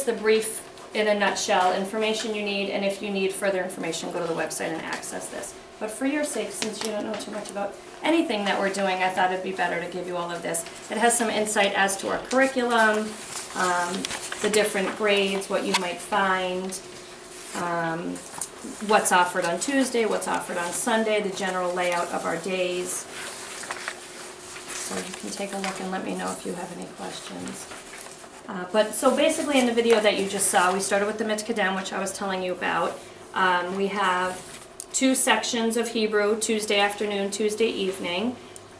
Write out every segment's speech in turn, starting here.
the brief in a nutshell, information you need, and if you need further information, go to the website and access this. But for your sake, since you don't know too much about anything that we're doing, I thought it'd be better to give you all of this. It has some insight as to our curriculum, the different grades, what you might find, what's offered on Tuesday, what's offered on Sunday, the general layout of our days. So you can take a look and let me know if you have any questions. So basically in the video that you just saw, we started with the Mitzvah, which I was telling you about. We have 2 sections of Hebrew, Tuesday afternoon, Tuesday evening.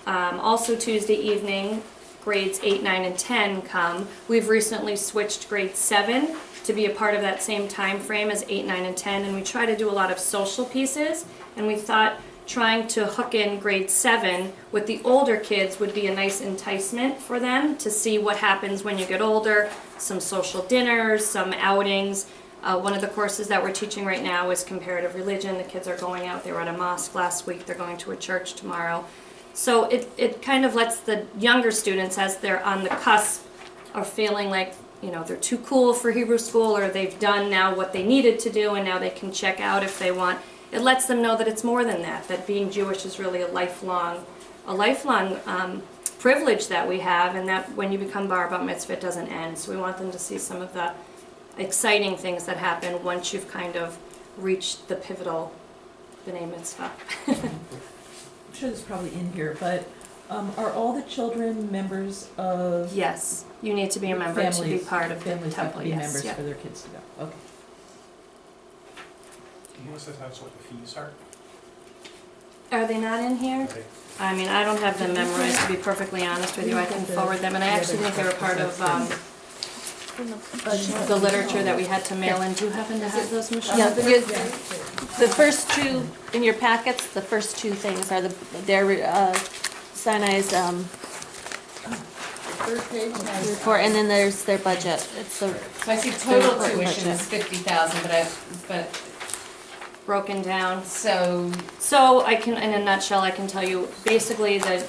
Also Tuesday evening, grades 8, 9, and 10 come. We've recently switched grade 7 to be a part of that same time frame as 8, 9, and 10, and we try to do a lot of social pieces, and we thought trying to hook in grade 7 with the older kids would be a nice enticement for them to see what happens when you get older, some social dinners, some outings. One of the courses that we're teaching right now is comparative religion. The kids are going out. They were at a mosque last week. They're going to a church tomorrow. So it kind of lets the younger students, as they're on the cusp of feeling like, you know, they're too cool for Hebrew school, or they've done now what they needed to do and now they can check out if they want. It lets them know that it's more than that being Jewish is really a lifelong privilege that we have, and that when you become bar bat mitzvah, it doesn't end. So we want them to see some of the exciting things that happen once you've kind of reached the pivotal b'nai mitzvah. I'm sure this is probably in here, but are all the children members of Yes, you need to be a member to be families? part of the Families have temple. to be Yes, members yeah. for their kids to go. Okay. Can you list us what the fees are? Are they not in here? Okay. I mean, I don't have them memorized, to be be honest with you. I can forward them, and I actually think they were part of the literature that we had to mail in. Do you happen to have those, Michelle? Yeah, the first 2 in your packets, the first 2 things are Sinai's report, and then there's their budget. It's the So I see total Their tuition is budget. 50,000, but Broken down. so So I can, in a nutshell, I can tell you basically the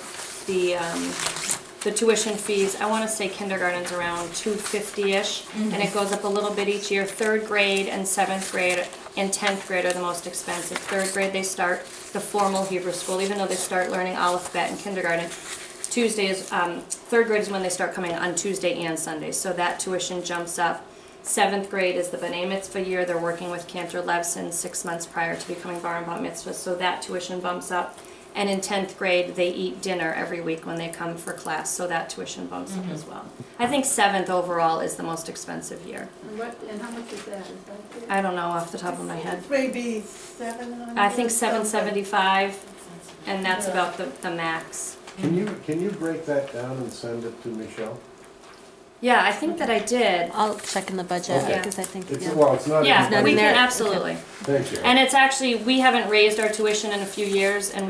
tuition fees. I want to say kindergarten's around $250-ish, and it goes up a little bit each year. 3rd grade and 7th grade and 10th grade are the most expensive. 3rd grade they start the formal Hebrew school, even though they start learning Aleph Bet in kindergarten. Tuesday is 3rd grade is when they start coming on Tuesday and Sunday, so that tuition jumps up. 7th grade is the B'nai Mitzvah year. They're working with Cantor Levson 6 months prior to becoming Bar and Bat Mitzvah, so that tuition bumps up. And in 10th grade, they eat dinner every week when they come for class, so that tuition bumps up as well. I think 7th overall is the most expensive year. And how much is that? I don't know off the top of my head. Maybe 700? I think 775, and that's about the max. Can you break that down and send it to Michelle? Yeah, I think that I did. I'll check in the budget, Okay. because I think, It's, yeah. well, it's not. Yeah, not we in can there. absolutely. Thank you. And it's actually, we haven't raised our tuition in a few years, and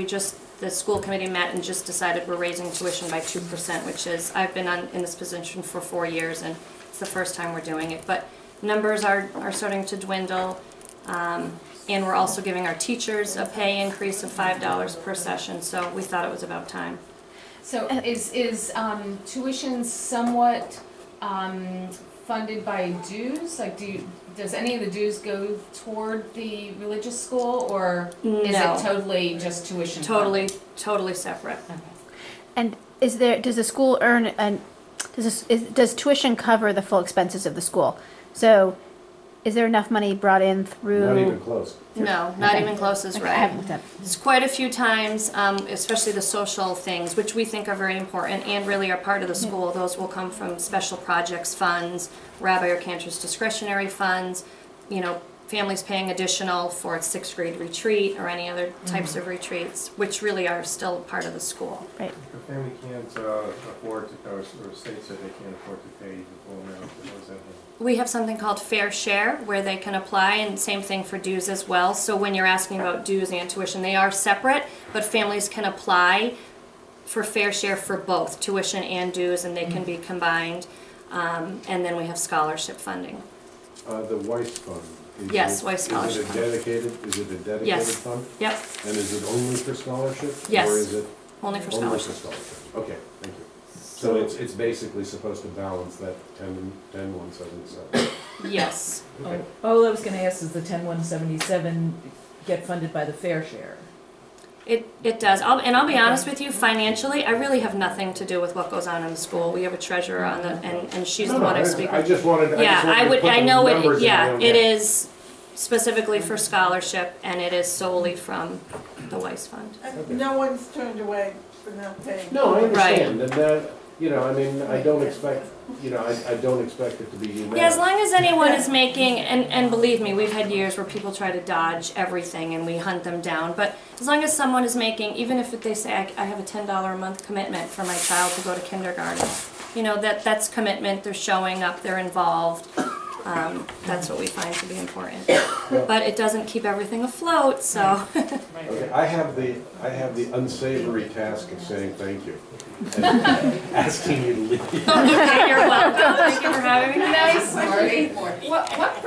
the school committee met and just decided we're raising tuition by 2%, which is, I've been in this position for 4 years, and it's the first time we're doing it. But numbers are starting to dwindle, and we're also giving our teachers a pay increase of $5 per session, so we thought it was about time. so is tuition somewhat funded by dues? Like, does any of the dues go toward the religious school, or is No. it totally just tuition? Totally separate. And does the school earn, does tuition cover the full expenses of the school? So is there enough money brought in through? Not even close. No, not even close is Okay, I right. haven't looked up. It's quite a few times, especially the social things, which we think are very important and really are part of the school. Those will come from special projects funds, Rabbi or Cantor's discretionary funds, you know, families paying additional for a 6th grade retreat or any other types of retreats, which really are still part of the school. Right. If a family can't afford to, or state said they can't afford to pay the full amount, what does that mean? We have something called Fair Share where they can apply, and same thing for dues as well. So when you're asking about dues and tuition, they are separate, but families can apply for Fair Share for both tuition and dues, and they can be combined. And then we have scholarship funding. The Weiss Fund. Yes, Weiss Scholarship Is it a dedicated Yes. fund? Yep, And is it only for scholarship? Yes. Or is it only for only for scholarship. scholarship? Okay, thank you. So it's basically supposed to balance that 10-177. Yes. Oh, all I was gonna ask is the 10,177 get funded by the fair share? It does. I'll be honest with you, financially, I really have nothing to do with what goes on in the school. We have a treasurer on the, and she's the one I speak I with. just wanted, Yeah, I would, I know it, numbers in my yeah, own it head. is specifically for scholarship, and it is solely from the Weiss Fund. And no one's turned away for not paying. No, I understand, and that, you know, I mean, I don't expect, you know, I don't expect it to be unanimous. Yeah, as long as anyone is making, and believe me, we've had years where people try to dodge everything and we hunt them down, but as long as someone is making, even if they say, I have a $10 a month commitment for my child to go to kindergarten, you know, that's commitment, they're showing up, they're involved. That's what we find to be important. But it doesn't keep everything afloat, so. Okay, I have the unsavory task of saying thank you. And asking you to leave. Okay, you're welcome. Thank you for having me. Nice, Marty. What